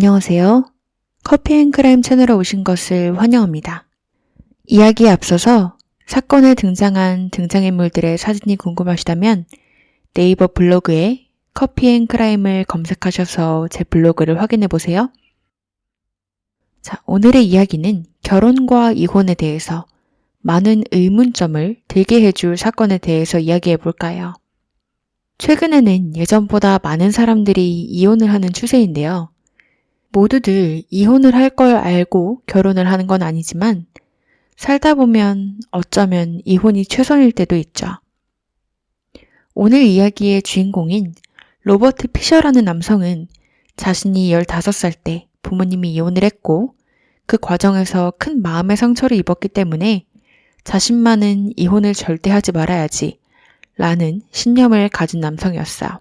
안녕하세요. 커피앤크라임 채널에 오신 것을 환영합니다. 이야기에 앞서서 사건에 등장한 등장인물들의 사진이 궁금하시다면 네이버 블로그에 커피앤크라임을 검색하셔서 제 블로그를 확인해 보세요. 자, 오늘의 이야기는 결혼과 이혼에 대해서 많은 의문점을 들게 해줄 사건에 대해서 이야기해 볼까요? 최근에는 예전보다 많은 사람들이 이혼을 하는 추세인데요. 모두들 이혼을 할 걸 알고 결혼을 하는 건 아니지만 살다 보면 어쩌면 이혼이 최선일 때도 있죠. 오늘 이야기의 주인공인 로버트 피셔라는 남성은 자신이 15살 때 부모님이 이혼을 했고 그 과정에서 큰 마음의 상처를 입었기 때문에 자신만은 이혼을 절대 하지 말아야지 라는 신념을 가진 남성이었어요.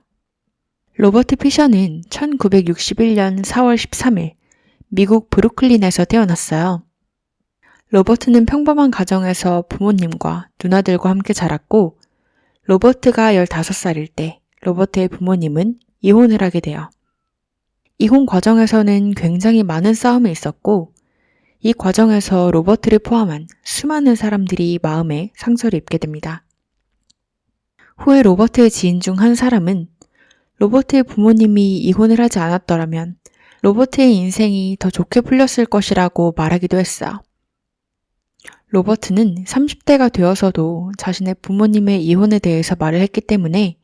로버트 피셔는 1961년 4월 13일 미국 브루클린에서 태어났어요. 로버트는 평범한 가정에서 부모님과 누나들과 함께 자랐고 로버트가 15살일 때 로버트의 부모님은 이혼을 하게 돼요. 이혼 과정에서는 굉장히 많은 싸움이 있었고 이 과정에서 로버트를 포함한 수많은 사람들이 마음에 상처를 입게 됩니다. 후에 로버트의 지인 중 한 사람은 로버트의 부모님이 이혼을 하지 않았더라면 로버트의 인생이 더 좋게 풀렸을 것이라고 말하기도 했어요. 로버트는 30대가 되어서도 자신의 부모님의 이혼에 대해서 말을 했기 때문에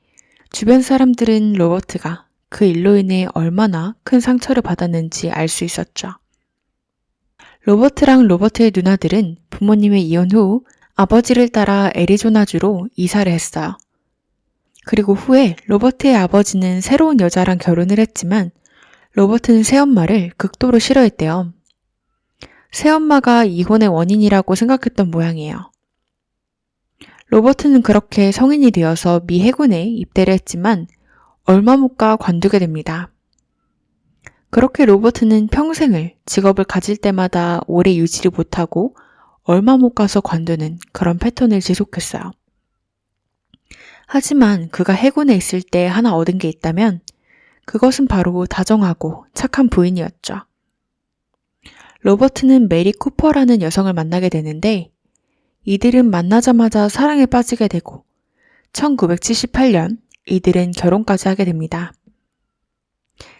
주변 사람들은 로버트가 그 일로 인해 얼마나 큰 상처를 받았는지 알 수 있었죠. 로버트랑 로버트의 누나들은 부모님의 이혼 후 아버지를 따라 애리조나주로 이사를 했어요. 그리고 후에 로버트의 아버지는 새로운 여자랑 결혼을 했지만 로버트는 새엄마를 극도로 싫어했대요. 새엄마가 이혼의 원인이라고 생각했던 모양이에요. 로버트는 그렇게 성인이 되어서 미 해군에 입대를 했지만 얼마 못 가 관두게 됩니다. 그렇게 로버트는 평생을 직업을 가질 때마다 오래 유지를 못하고 얼마 못 가서 관두는 그런 패턴을 지속했어요. 하지만 그가 해군에 있을 때 하나 얻은 게 있다면 그것은 바로 다정하고 착한 부인이었죠. 로버트는 메리 쿠퍼라는 여성을 만나게 되는데 이들은 만나자마자 사랑에 빠지게 되고 1978년 이들은 결혼까지 하게 됩니다.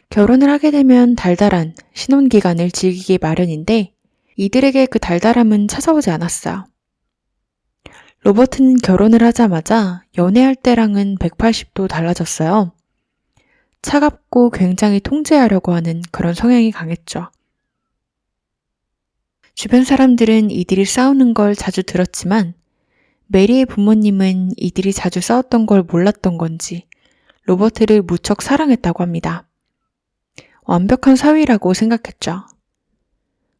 결혼을 하게 되면 달달한 신혼기간을 즐기기 마련인데 이들에게 그 달달함은 찾아오지 않았어요. 로버트는 결혼을 하자마자 연애할 때랑은 180도 달라졌어요. 차갑고 굉장히 통제하려고 하는 그런 성향이 강했죠. 주변 사람들은 이들이 싸우는 걸 자주 들었지만 메리의 부모님은 이들이 자주 싸웠던 걸 몰랐던 건지 로버트를 무척 사랑했다고 합니다. 완벽한 사위라고 생각했죠.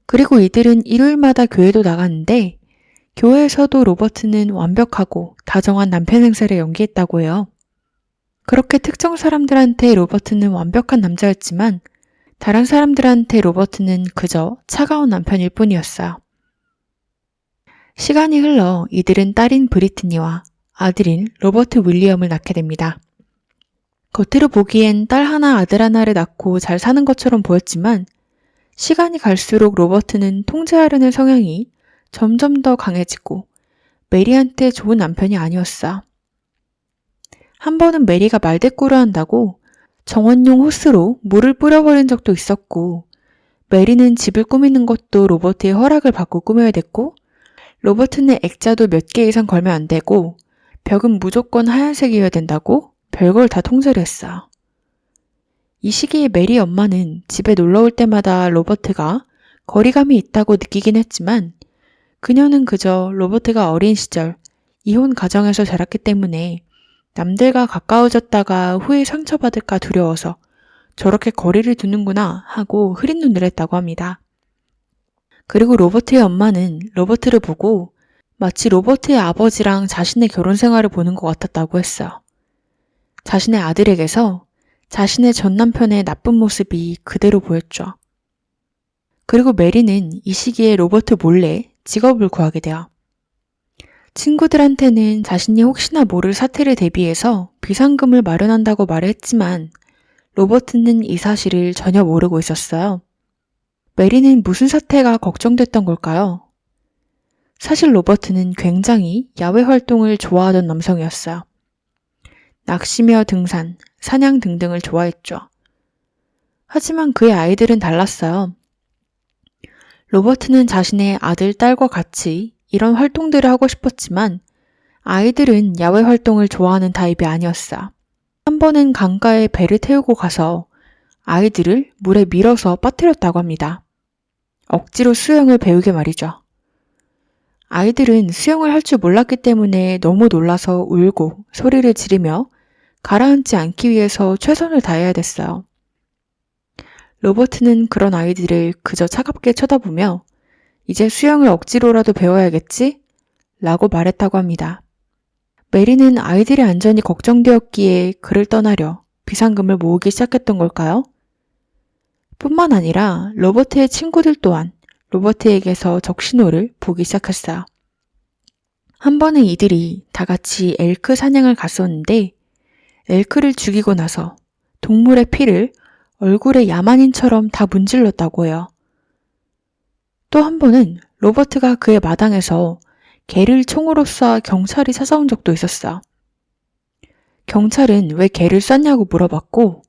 그리고 이들은 일요일마다 교회도 나갔는데 교회에서도 로버트는 완벽하고 다정한 남편 행세를 연기했다고 해요. 그렇게 특정 사람들한테 로버트는 완벽한 남자였지만 다른 사람들한테 로버트는 그저 차가운 남편일 뿐이었어요. 시간이 흘러 이들은 딸인 브리트니와 아들인 로버트 윌리엄을 낳게 됩니다. 겉으로 보기엔 딸 하나 아들 하나를 낳고 잘 사는 것처럼 보였지만 시간이 갈수록 로버트는 통제하려는 성향이 점점 더 강해지고 메리한테 좋은 남편이 아니었어. 한 번은 메리가 말대꾸를 한다고 정원용 호스로 물을 뿌려버린 적도 있었고 메리는 집을 꾸미는 것도 로버트의 허락을 받고 꾸며야 됐고 로버트는 액자도 몇 개 이상 걸면 안 되고 벽은 무조건 하얀색이어야 된다고 별걸 다 통제를 했어. 이 시기에 메리 엄마는 집에 놀러 올 때마다 로버트가 거리감이 있다고 느끼긴 했지만 그녀는 그저 로버트가 어린 시절 이혼 가정에서 자랐기 때문에 남들과 가까워졌다가 후에 상처받을까 두려워서 저렇게 거리를 두는구나 하고 흐린 눈을 했다고 합니다. 그리고 로버트의 엄마는 로버트를 보고 마치 로버트의 아버지랑 자신의 결혼 생활을 보는 것 같았다고 했어요. 자신의 아들에게서 자신의 전 남편의 나쁜 모습이 그대로 보였죠. 그리고 메리는 이 시기에 로버트 몰래 직업을 구하게 돼요. 친구들한테는 자신이 혹시나 모를 사태를 대비해서 비상금을 마련한다고 말을 했지만 로버트는 이 사실을 전혀 모르고 있었어요. 메리는 무슨 사태가 걱정됐던 걸까요? 사실 로버트는 굉장히 야외 활동을 좋아하던 남성이었어요. 낚시며 등산, 사냥 등등을 좋아했죠. 하지만 그의 아이들은 달랐어요. 로버트는 자신의 아들, 딸과 같이 이런 활동들을 하고 싶었지만 아이들은 야외 활동을 좋아하는 타입이 아니었어요. 한 번은 강가에 배를 태우고 가서 아이들을 물에 밀어서 빠뜨렸다고 합니다. 억지로 수영을 배우게 말이죠. 아이들은 수영을 할 줄 몰랐기 때문에 너무 놀라서 울고 소리를 지르며 가라앉지 않기 위해서 최선을 다해야 됐어요. 로버트는 그런 아이들을 그저 차갑게 쳐다보며 이제 수영을 억지로라도 배워야겠지? 라고 말했다고 합니다. 메리는 아이들의 안전이 걱정되었기에 그를 떠나려 비상금을 모으기 시작했던 걸까요? 뿐만 아니라 로버트의 친구들 또한 로버트에게서 적신호를 보기 시작했어요. 한 번은 이들이 다 같이 엘크 사냥을 갔었는데 엘크를 죽이고 나서 동물의 피를 얼굴에 야만인처럼 다 문질렀다고 해요. 또 한 번은 로버트가 그의 마당에서 개를 총으로 쏴 경찰이 찾아온 적도 있었어요. 경찰은 왜 개를 쐈냐고 물어봤고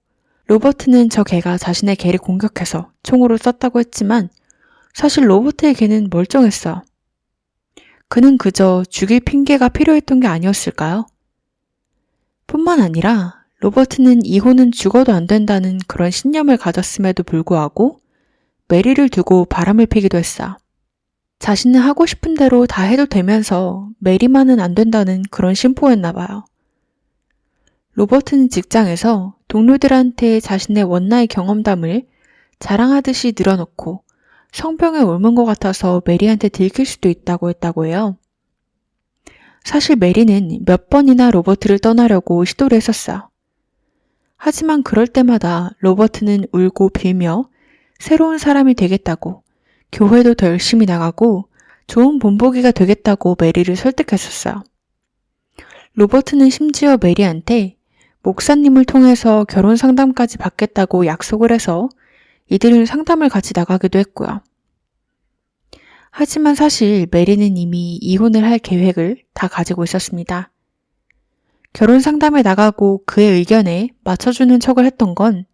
로버트는 저 개가 자신의 개를 공격해서 총으로 쐈다고 했지만 사실 로버트의 개는 멀쩡했어요. 그는 그저 죽일 핑계가 필요했던 게 아니었을까요? 뿐만 아니라 로버트는 이혼은 죽어도 안 된다는 그런 신념을 가졌음에도 불구하고 메리를 두고 바람을 피기도 했어요. 자신은 하고 싶은 대로 다 해도 되면서 메리만은 안 된다는 그런 심보였나 봐요. 로버트는 직장에서 동료들한테 자신의 원나잇 경험담을 자랑하듯이 늘어놓고 성병에 옮은 것 같아서 메리한테 들킬 수도 있다고 했다고 해요. 사실 메리는 몇 번이나 로버트를 떠나려고 시도를 했었어요. 하지만 그럴 때마다 로버트는 울고 빌며 새로운 사람이 되겠다고 교회도 더 열심히 나가고 좋은 본보기가 되겠다고 메리를 설득했었어요. 로버트는 심지어 메리한테 목사님을 통해서 결혼 상담까지 받겠다고 약속을 해서 이들은 상담을 같이 나가기도 했고요. 하지만 사실 메리는 이미 이혼을 할 계획을 다 가지고 있었습니다. 결혼 상담에 나가고 그의 의견에 맞춰주는 척을 했던 건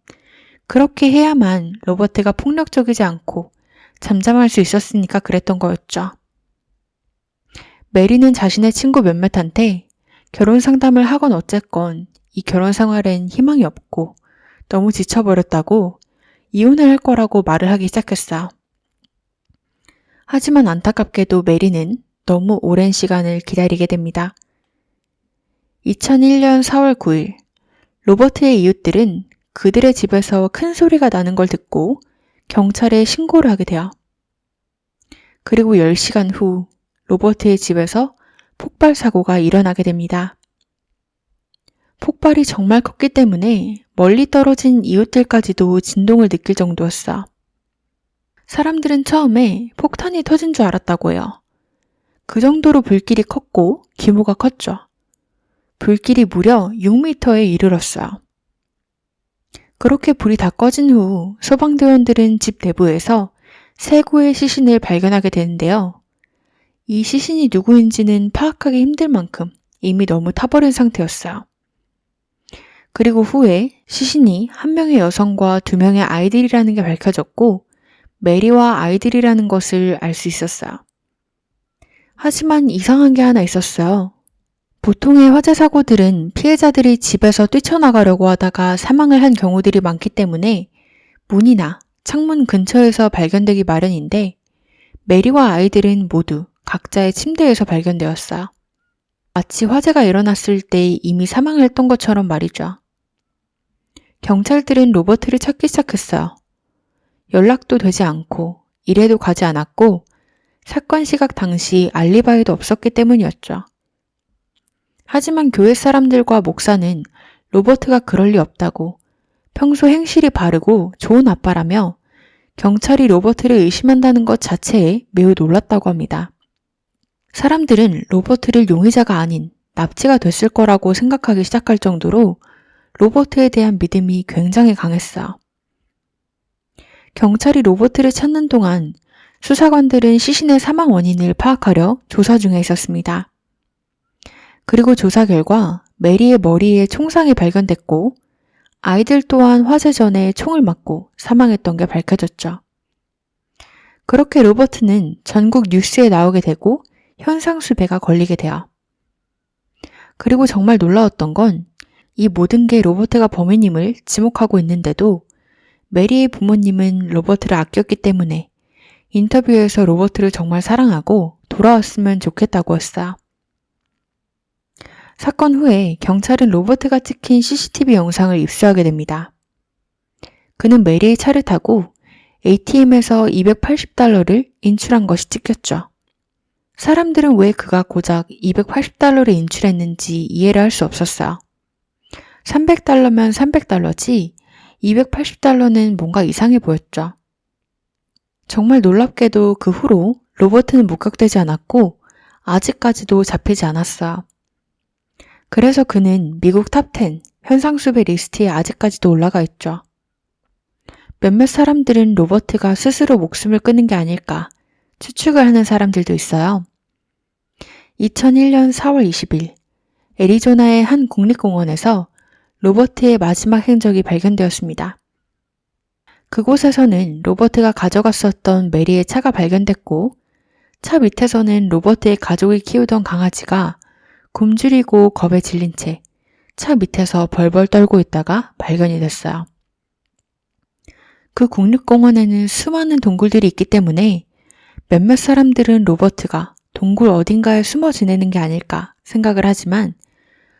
그렇게 해야만 로버트가 폭력적이지 않고 잠잠할 수 있었으니까 그랬던 거였죠. 메리는 자신의 친구 몇몇한테 결혼 상담을 하건 어쨌건 이 결혼 생활엔 희망이 없고 너무 지쳐버렸다고 이혼을 할 거라고 말을 하기 시작했어요. 하지만 안타깝게도 메리는 너무 오랜 시간을 기다리게 됩니다. 2001년 4월 9일, 로버트의 이웃들은 그들의 집에서 큰 소리가 나는 걸 듣고 경찰에 신고를 하게 돼요. 그리고 10시간 후 로버트의 집에서 폭발 사고가 일어나게 됩니다. 폭발이 정말 컸기 때문에 멀리 떨어진 이웃들까지도 진동을 느낄 정도였어. 사람들은 처음에 폭탄이 터진 줄 알았다고 해요. 그 정도로 불길이 컸고 규모가 컸죠. 불길이 무려 6m에 이르렀어요. 그렇게 불이 다 꺼진 후 소방대원들은 집 내부에서 세 구의 시신을 발견하게 되는데요. 이 시신이 누구인지는 파악하기 힘들 만큼 이미 너무 타버린 상태였어요. 그리고 후에 시신이 한 명의 여성과 두 명의 아이들이라는 게 밝혀졌고 메리와 아이들이라는 것을 알 수 있었어요. 하지만 이상한 게 하나 있었어요. 보통의 화재 사고들은 피해자들이 집에서 뛰쳐나가려고 하다가 사망을 한 경우들이 많기 때문에 문이나 창문 근처에서 발견되기 마련인데 메리와 아이들은 모두 각자의 침대에서 발견되었어요. 마치 화재가 일어났을 때 이미 사망을 했던 것처럼 말이죠. 경찰들은 로버트를 찾기 시작했어요. 연락도 되지 않고 일에도 가지 않았고 사건 시각 당시 알리바이도 없었기 때문이었죠. 하지만 교회 사람들과 목사는 로버트가 그럴 리 없다고 평소 행실이 바르고 좋은 아빠라며 경찰이 로버트를 의심한다는 것 자체에 매우 놀랐다고 합니다. 사람들은 로버트를 용의자가 아닌 납치가 됐을 거라고 생각하기 시작할 정도로 로버트에 대한 믿음이 굉장히 강했어요. 경찰이 로버트를 찾는 동안 수사관들은 시신의 사망 원인을 파악하려 조사 중에 있었습니다. 그리고 조사 결과 메리의 머리에 총상이 발견됐고 아이들 또한 화재 전에 총을 맞고 사망했던 게 밝혀졌죠. 그렇게 로버트는 전국 뉴스에 나오게 되고 현상수배가 걸리게 돼요. 그리고 정말 놀라웠던 건 이 모든 게 로버트가 범인임을 지목하고 있는데도 메리의 부모님은 로버트를 아꼈기 때문에 인터뷰에서 로버트를 정말 사랑하고 돌아왔으면 좋겠다고 했어요. 사건 후에 경찰은 로버트가 찍힌 CCTV 영상을 입수하게 됩니다. 그는 메리의 차를 타고 ATM에서 $280를 인출한 것이 찍혔죠. 사람들은 왜 그가 고작 $280를 인출했는지 이해를 할 수 없었어요. $300면 $300지 $280는 뭔가 이상해 보였죠. 정말 놀랍게도 그 후로 로버트는 목격되지 않았고 아직까지도 잡히지 않았어요. 그래서 그는 미국 탑10 현상수배 리스트에 아직까지도 올라가 있죠. 몇몇 사람들은 로버트가 스스로 목숨을 끊은 게 아닐까 추측을 하는 사람들도 있어요. 2001년 4월 20일 애리조나의 한 국립공원에서 로버트의 마지막 행적이 발견되었습니다. 그곳에서는 로버트가 가져갔었던 메리의 차가 발견됐고 차 밑에서는 로버트의 가족이 키우던 강아지가 굶주리고 겁에 질린 채 차 밑에서 벌벌 떨고 있다가 발견이 됐어요. 그 국립공원에는 수많은 동굴들이 있기 때문에 몇몇 사람들은 로버트가 동굴 어딘가에 숨어 지내는 게 아닐까 생각을 하지만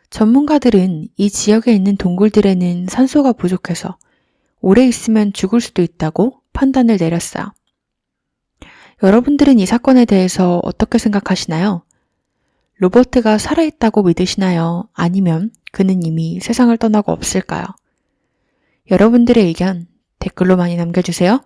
전문가들은 이 지역에 있는 동굴들에는 산소가 부족해서 오래 있으면 죽을 수도 있다고 판단을 내렸어요. 여러분들은 이 사건에 대해서 어떻게 생각하시나요? 로버트가 살아있다고 믿으시나요? 아니면 그는 이미 세상을 떠나고 없을까요? 여러분들의 의견 댓글로 많이 남겨주세요.